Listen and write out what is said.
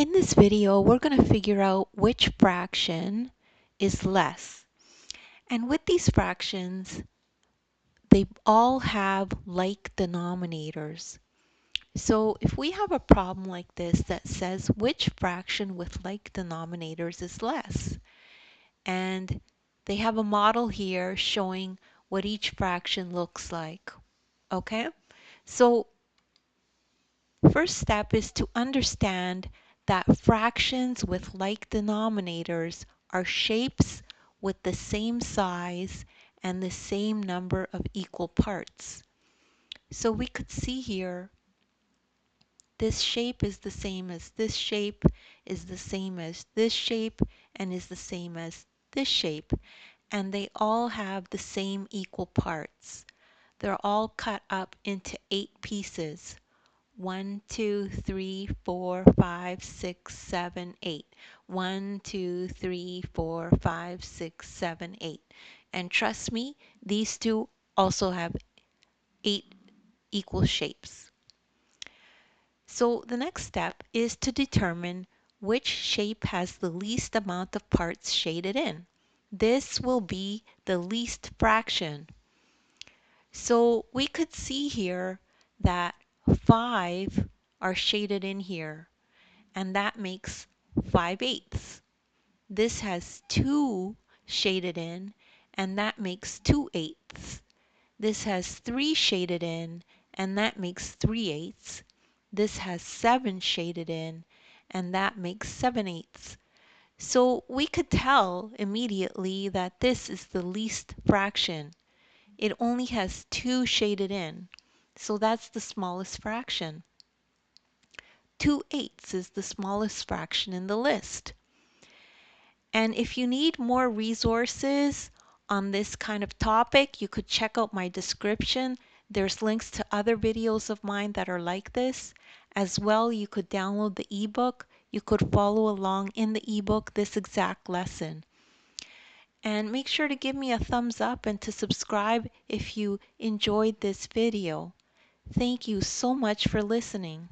In this video, we're going to figure out which fraction is less. And with these fractions, they all have like denominators. So if we have a problem like this that says which fraction with like denominators is less, and they have a model here showing what each fraction looks like. Okay? So first step is to understand that fractions with like denominators are shapes with the same size and the same number of equal parts. So we could see here this shape is the same as this shape, is the same as this shape, and is the same as this shape. And they all have the same equal parts. They're all cut up into 8 pieces. 1, 2, 3, 4, 5, 6, 7, 8. 1, 2, 3, 4, 5, 6, 7, 8. And trust me, these two also have 8 equal shapes. So the next step is to determine which shape has the least amount of parts shaded in. This will be the least fraction. So we could see here that 5 are shaded in here, and that makes 5/8. This has 2 shaded in, and that makes 2/8. This has 3 shaded in, and that makes 3/8. This has 7 shaded in, and that makes 7/8. So we could tell immediately that this is the least fraction. It only has 2 shaded in, so that's the smallest fraction. 2/8 is the smallest fraction in the list. And if you need more resources on this kind of topic, you could check out my description. There's links to other videos of mine that are like this. As well, you could download the ebook. You could follow along in the ebook this exact lesson. And make sure to give me a thumbs up and to subscribe if you enjoyed this video. Thank you so much for listening.